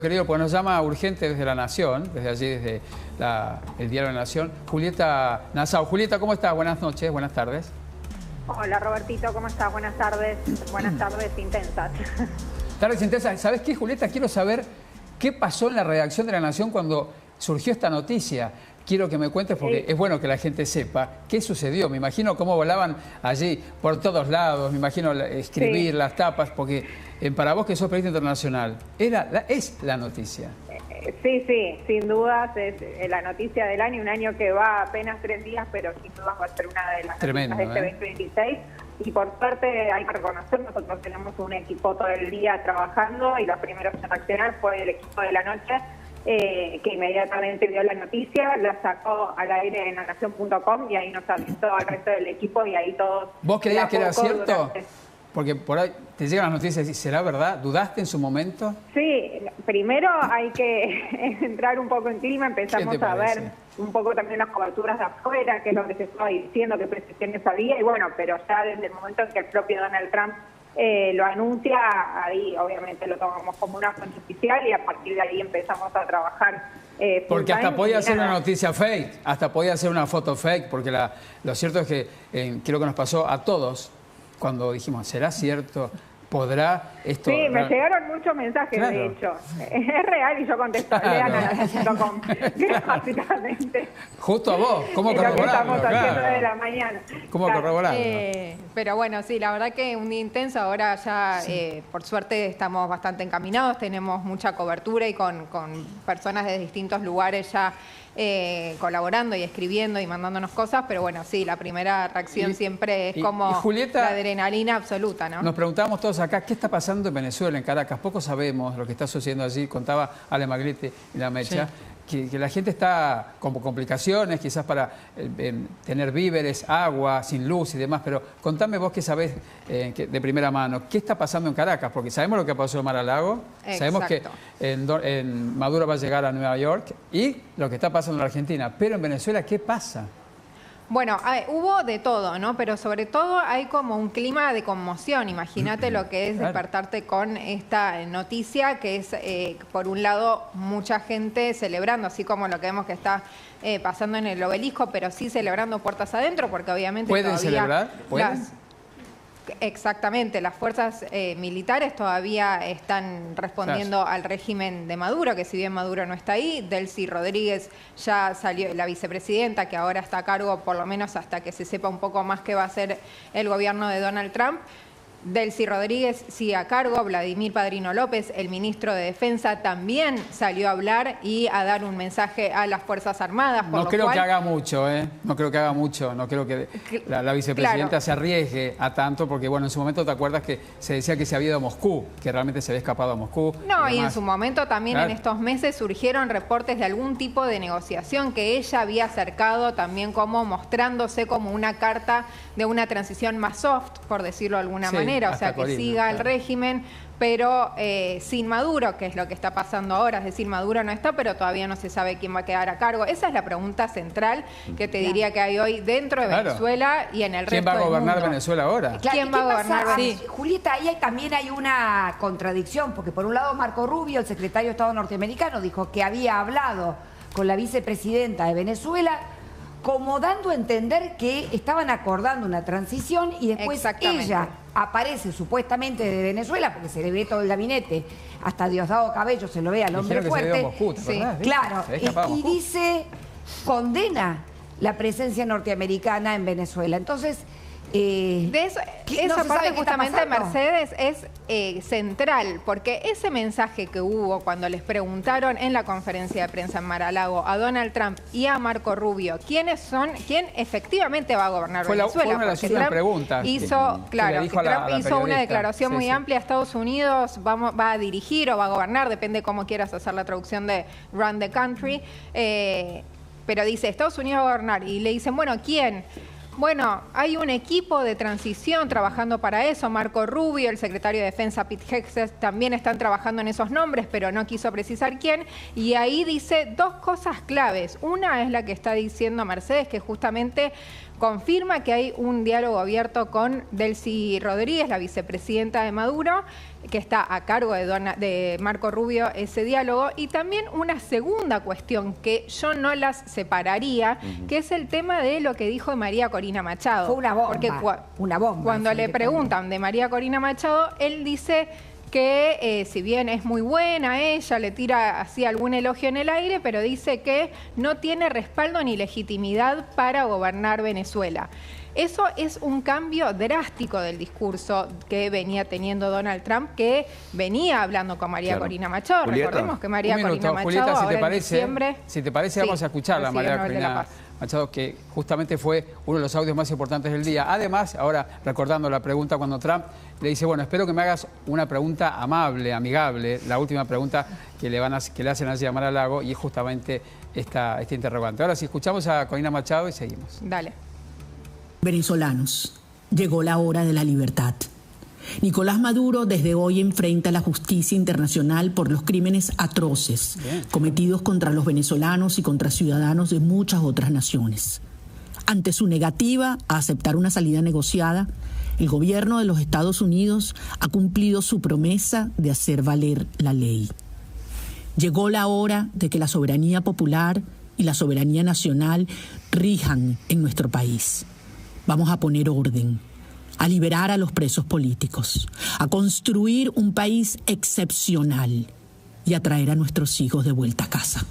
Querido, pues nos llama urgente desde La Nación, desde allí, desde el diario La Nación, Julieta Nassau. Julieta, ¿cómo estás? Buenas noches, buenas tardes. Hola Robertito, ¿cómo estás? Buenas tardes intensas. Tardes intensas. ¿Sabes qué, Julieta? Quiero saber qué pasó en la redacción de La Nación cuando surgió esta noticia. Quiero que me cuentes porque es bueno que la gente sepa qué sucedió. Me imagino cómo volaban allí por todos lados, me imagino escribir las tapas, porque para vos que sos periodista internacional, es la noticia. Sí, sin dudas es la noticia del año, un año que va apenas 3 días, pero sin dudas va a ser una de las noticias de este 2026. Y por suerte hay que reconocer, nosotros tenemos un equipo todo el día trabajando y los primeros en reaccionar fue el equipo de la noche, que inmediatamente vio la noticia, la sacó al aire en lanacion.com y ahí nos avisó al resto del equipo y ahí todos... ¿Vos creías que era cierto? Porque por ahí te llegan las noticias y ¿será verdad? ¿Dudaste en su momento? Sí, primero hay que entrar un poco en clima, empezamos a ver un poco también las coberturas de afuera, que es lo que se estaba diciendo, que precisiones había, y bueno, pero ya desde el momento en que el propio Donald Trump lo anuncia, ahí obviamente lo tomamos como una fuente oficial y a partir de ahí empezamos a trabajar. Porque hasta podía ser una noticia fake, hasta podía ser una foto fake, porque lo cierto es que creo que nos pasó a todos cuando dijimos, ¿será cierto? ¿Podrá esto? Sí, me llegaron muchos mensajes, claro. De hecho. Es real y yo contesto, lean a lanacion.com, básicamente. Justo a vos, ¿cómo corroborarlo? Estamos haciendo de la mañana. ¿Cómo corroborarlo? Pero bueno, sí, la verdad que un día intenso. Ahora ya, por suerte, estamos bastante encaminados. Tenemos mucha cobertura y con personas de distintos lugares ya colaborando y escribiendo y mandándonos cosas. Pero bueno, sí, la primera reacción siempre es como Julieta, la adrenalina absoluta, ¿no? Nos preguntábamos todos acá, ¿qué está pasando en Venezuela, en Caracas? Poco sabemos lo que está sucediendo allí. Contaba Ale Maglietti y la Mecha. Sí. Que la gente está con complicaciones, quizás para tener víveres, agua, sin luz y demás, pero contame vos que sabés de primera mano, ¿qué está pasando en Caracas? Porque sabemos lo que pasó en Mar-a-Lago, sabemos que en Maduro va a llegar a Nueva York y lo que está pasando en la Argentina, pero en Venezuela, ¿qué pasa? Bueno, hubo de todo, ¿no? Pero sobre todo hay como un clima de conmoción. Imagínate lo que es despertarte con esta noticia, que es, por un lado, mucha gente celebrando, así como lo que vemos que está pasando en el obelisco, pero sí celebrando puertas adentro, porque obviamente ¿pueden celebrar? ¿Pueden? Exactamente, las fuerzas militares todavía están respondiendo al régimen de Maduro, que si bien Maduro no está ahí, Delcy Rodríguez ya salió, la vicepresidenta, que ahora está a cargo, por lo menos hasta que se sepa un poco más qué va a hacer el gobierno de Donald Trump. Delcy Rodríguez sigue a cargo, Vladimir Padrino López, el ministro de Defensa, también salió a hablar y a dar un mensaje a las Fuerzas Armadas. No creo que haga mucho, no creo que haga mucho, no creo que la vicepresidenta se arriesgue a tanto, porque bueno, en su momento te acuerdas que se decía que se había ido a Moscú, que realmente se había escapado a Moscú. No, y en su momento también en estos meses surgieron reportes de algún tipo de negociación que ella había acercado también como mostrándose como una carta de una transición más soft, por decirlo de alguna manera. O sea, que siga el régimen, pero sin Maduro, que es lo que está pasando ahora. Es decir, Maduro no está, pero todavía no se sabe quién va a quedar a cargo. Esa es la pregunta central que te diría que hay hoy dentro de Venezuela y en el resto del mundo. ¿Quién va a gobernar Venezuela ahora? ¿Quién va a gobernar Venezuela? Julieta, ahí también hay una contradicción, porque por un lado Marco Rubio, el secretario de Estado norteamericano, dijo que había hablado con la vicepresidenta de Venezuela, como dando a entender que estaban acordando una transición y después ella aparece supuestamente de Venezuela, porque se le ve todo el gabinete, hasta Diosdado Cabello se lo ve al hombre fuerte. Moscú, claro, y dice, condena la presencia norteamericana en Venezuela. Entonces, esa parte justamente, Mercedes, es central, porque ese mensaje que hubo cuando les preguntaron en la conferencia de prensa en Mar-a-Lago a Donald Trump y a Marco Rubio quién efectivamente va a gobernar Venezuela. Fue una de las últimas preguntas. Trump hizo una declaración muy amplia. Estados Unidos va a dirigir o va a gobernar, depende cómo quieras hacer la traducción de run the country, pero dice Estados Unidos va a gobernar y le dicen, bueno, ¿quién? Bueno, hay un equipo de transición trabajando para eso. Marco Rubio, el secretario de Defensa, Pete Hegseth, también están trabajando en esos nombres, pero no quiso precisar quién. Y ahí dice dos cosas claves. Una es la que está diciendo Mercedes, que justamente confirma que hay un diálogo abierto con Delcy Rodríguez, la vicepresidenta de Maduro, que está a cargo de Marco Rubio ese diálogo, y también una segunda cuestión que yo no las separaría, que es el tema de lo que dijo María Corina Machado. Fue una bomba, porque una bomba. Cuando le preguntan de María Corina Machado, él dice que si bien es muy buena ella, le tira así algún elogio en el aire, pero dice que no tiene respaldo ni legitimidad para gobernar Venezuela. Eso es un cambio drástico del discurso que venía teniendo Donald Trump, que venía hablando con María Corina Machado. Julieta, recordemos que María Corina Machado Julieta, ahora en diciembre... Si te parece, vamos a escucharla a María Corina Machado, que justamente fue uno de los audios más importantes del día. Además, ahora recordando la pregunta cuando Trump le dice, bueno, espero que me hagas una pregunta amable, amigable, la última pregunta que le hacen así a Mar-a-Lago, y es justamente este interrogante. Ahora sí, escuchamos a Corina Machado y seguimos. Dale. Venezolanos, llegó la hora de la libertad. Nicolás Maduro desde hoy enfrenta la justicia internacional por los crímenes atroces cometidos contra los venezolanos y contra ciudadanos de muchas otras naciones. Ante su negativa a aceptar una salida negociada, el gobierno de los Estados Unidos ha cumplido su promesa de hacer valer la ley. Llegó la hora de que la soberanía popular y la soberanía nacional rijan en nuestro país. Vamos a poner orden, a liberar a los presos políticos, a construir un país excepcional y a traer a nuestros hijos de vuelta a casa.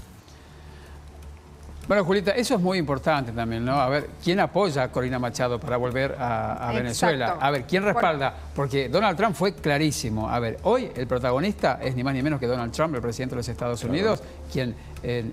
Bueno, Julieta, eso es muy importante también, ¿no? A ver, ¿quién apoya a Corina Machado para volver a Venezuela? A ver, ¿quién respalda? Porque Donald Trump fue clarísimo. A ver, hoy el protagonista es ni más ni menos que Donald Trump, el presidente de los Estados Unidos, quien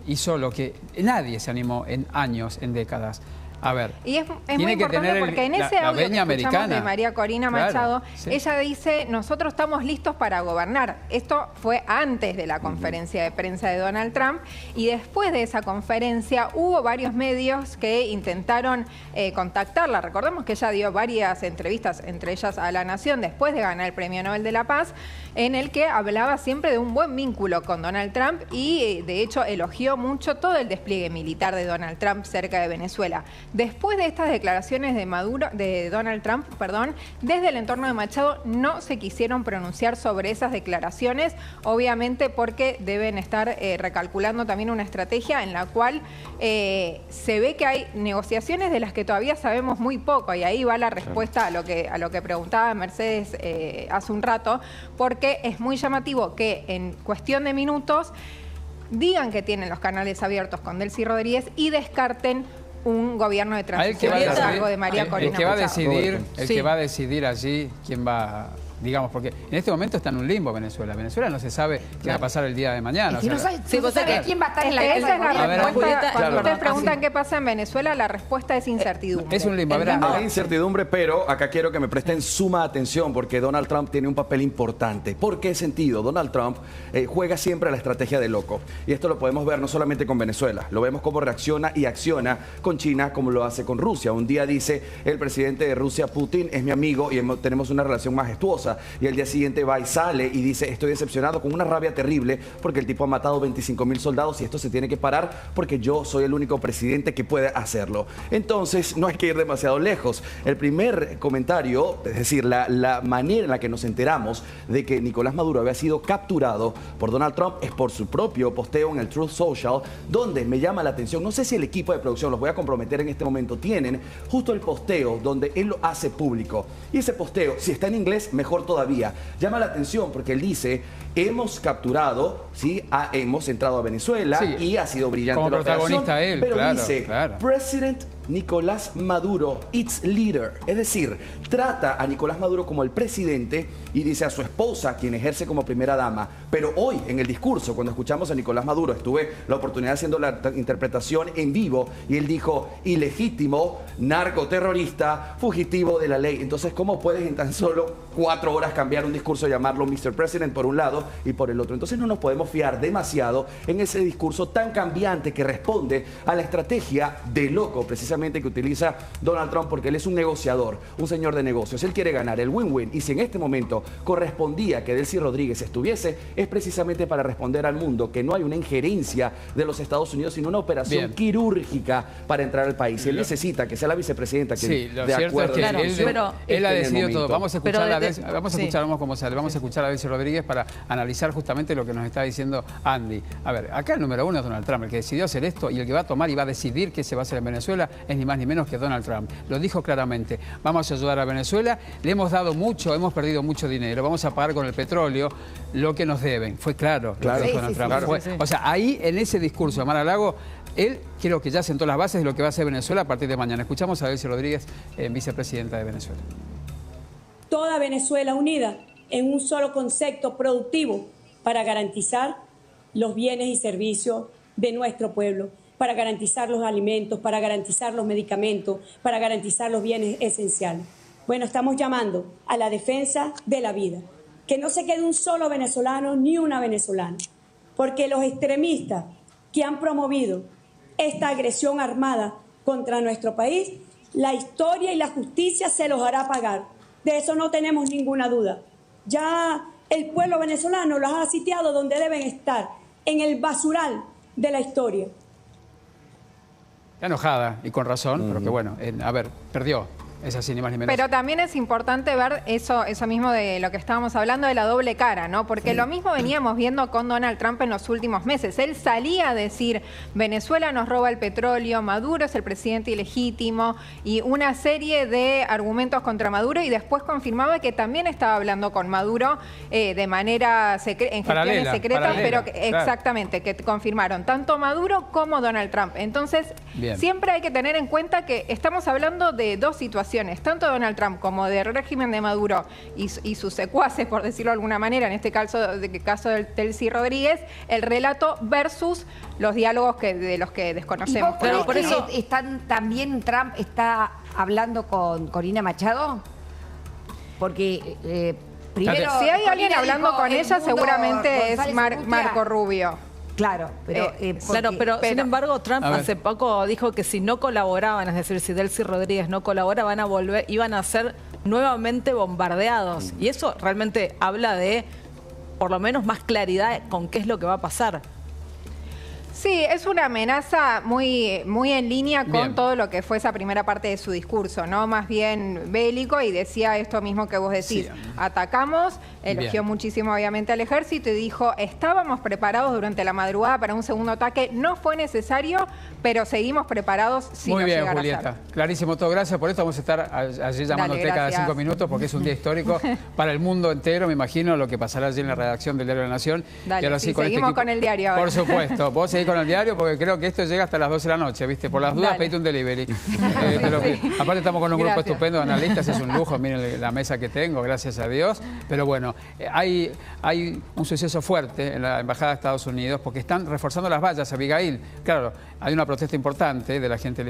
hizo lo que nadie se animó en años, en décadas. A ver, y es muy importante porque en ese audio que escuchamos de María Corina Machado, ella dice, nosotros estamos listos para gobernar. Esto fue antes de la conferencia de prensa de Donald Trump, y después de esa conferencia hubo varios medios que intentaron contactarla. Recordemos que ella dio varias entrevistas, entre ellas a La Nación, después de ganar el Premio Nobel de la Paz, en el que hablaba siempre de un buen vínculo con Donald Trump y de hecho elogió mucho todo el despliegue militar de Donald Trump cerca de Venezuela. Después de estas declaraciones de Donald Trump, desde el entorno de Machado no se quisieron pronunciar sobre esas declaraciones, obviamente porque deben estar recalculando también una estrategia en la cual se ve que hay negociaciones de las que todavía sabemos muy poco, y ahí va la respuesta a lo que preguntaba Mercedes hace un rato, porque es muy llamativo que en cuestión de minutos digan que tienen los canales abiertos con Delcy Rodríguez y descarten un gobierno de transición a cargo de María Corina Machado. El que va a decidir allí quién va, digamos, porque en este momento está en un limbo Venezuela. Venezuela no se sabe qué va a pasar el día de mañana. Si no sabes quién va a estar en la Esa es la respuesta. Cuando ustedes preguntan qué pasa en Venezuela, la respuesta es incertidumbre. Es un limbo. Hay incertidumbre, pero acá quiero que me presten suma atención porque Donald Trump tiene un papel importante. ¿Por qué sentido? Donald Trump juega siempre a la estrategia de loco. Y esto lo podemos ver no solamente con Venezuela, lo vemos cómo reacciona y acciona con China como lo hace con Rusia. Un día dice el presidente de Rusia, Putin, es mi amigo y tenemos una relación majestuosa. Y el día siguiente va y sale y dice, estoy decepcionado, con una rabia terrible porque el tipo ha matado 25.000 soldados y esto se tiene que parar porque yo soy el único presidente que puede hacerlo. Entonces no hay que ir demasiado lejos. El primer comentario, es decir, la manera en la que nos enteramos de que Nicolás Maduro había sido capturado por Donald Trump es por su propio posteo en el Truth Social, donde me llama la atención, no sé si el equipo de producción, los voy a comprometer en este momento, tienen justo el posteo donde él lo hace público. Y ese posteo, si está en inglés, mejor todavía. Llama la atención porque él dice, hemos capturado, ¿sí? Hemos entrado a Venezuela y ha sido brillante como la operación, protagonista él, pero dice, President Nicolás Maduro, its leader. Es decir, trata a Nicolás Maduro como el presidente y dice a su esposa, quien ejerce como primera dama. Pero hoy, en el discurso, cuando escuchamos a Nicolás Maduro, tuve la oportunidad haciendo la interpretación en vivo y él dijo, ilegítimo, narcoterrorista, fugitivo de la ley. Entonces, ¿cómo puedes en tan solo 4 horas cambiar un discurso, llamarlo Mr. President por un lado y por el otro? Entonces no nos podemos fiar demasiado en ese discurso tan cambiante que responde a la estrategia de loco, precisamente, que utiliza Donald Trump, porque él es un negociador, un señor de negocios. Él quiere ganar el win-win, y si en este momento correspondía que Delcy Rodríguez estuviese, es precisamente para responder al mundo que no hay una injerencia de los Estados Unidos, sino una operación quirúrgica para entrar al país. Y él necesita que sea la vicepresidenta quien, sí, lo de cierto acuerdo, es que él ha decidido todo. Vamos a escuchar vamos a escuchar a Delcy Rodríguez para analizar justamente lo que nos está diciendo Andy. A ver, acá el número uno es Donald Trump, el que decidió hacer esto y el que va a tomar y va a decidir qué se va a hacer en Venezuela es ni más ni menos que Donald Trump. Lo dijo claramente. Vamos a ayudar a Venezuela, le hemos dado mucho, hemos perdido mucho dinero, vamos a pagar con el petróleo lo que nos deben. Fue claro. Donald Trump. O sea, ahí en ese discurso de Mar-a-Lago, él creo que ya sentó las bases de lo que va a hacer Venezuela a partir de mañana. Escuchamos a Delcy Rodríguez, vicepresidenta de Venezuela. Toda Venezuela unida en un solo concepto productivo para garantizar los bienes y servicios de nuestro pueblo, para garantizar los alimentos, para garantizar los medicamentos, para garantizar los bienes esenciales. Bueno, estamos llamando a la defensa de la vida, que no se quede un solo venezolano ni una venezolana, porque los extremistas que han promovido esta agresión armada contra nuestro país, la historia y la justicia se los hará pagar. De eso no tenemos ninguna duda. Ya el pueblo venezolano los ha sitiado donde deben estar, en el basural de la historia. Está enojada y con razón, pero que bueno, a ver, perdió. Es así, ni más ni menos. Pero también es importante ver eso mismo de lo que estábamos hablando de la doble cara, ¿no? Porque lo mismo veníamos viendo con Donald Trump en los últimos meses. Él salía a decir, Venezuela nos roba el petróleo, Maduro es el presidente ilegítimo, y una serie de argumentos contra Maduro, y después confirmaba que también estaba hablando con Maduro en gestiones secretas, pero exactamente, que confirmaron tanto Maduro como Donald Trump. Entonces, siempre hay que tener en cuenta que estamos hablando de dos situaciones, tanto Donald Trump como del régimen de Maduro y sus secuaces, por decirlo de alguna manera, en este caso de Delcy Rodríguez, el relato versus los diálogos de los que desconocemos. Pero por eso también Trump está hablando con Corina Machado, porque primero, si hay alguien hablando con ella, seguramente es Marco Rubio. Claro, pero sin embargo Trump hace poco dijo que si no colaboraban, es decir, si Delcy Rodríguez no colabora, iban a ser nuevamente bombardeados. Y eso realmente habla de, por lo menos, más claridad con qué es lo que va a pasar. Sí, es una amenaza muy en línea con todo lo que fue esa primera parte de su discurso, ¿no? Más bien bélico, y decía esto mismo que vos decís. Atacamos, elogió muchísimo obviamente al ejército y dijo, estábamos preparados durante la madrugada para un segundo ataque, no fue necesario, pero seguimos preparados si Muy no bien, llegara Julieta. a ser. Clarísimo todo. Gracias por esto. Vamos a estar allí llamándote cada 5 minutos porque es un día histórico para el mundo entero. Me imagino lo que pasará allí en la redacción del Diario de la Nación. Dale, y ahora sí, con seguimos con el diario ahora. Por supuesto. Vos seguís con el diario porque creo que esto llega hasta las 12 de la noche, ¿viste? Por las dudas, pedite un delivery. Aparte estamos con un grupo estupendo de analistas, es un lujo. Miren la mesa que tengo, gracias a Dios. Pero bueno, hay un suceso fuerte en la Embajada de Estados Unidos porque están reforzando las vallas, Abigail. Claro, hay una protesta importante de la gente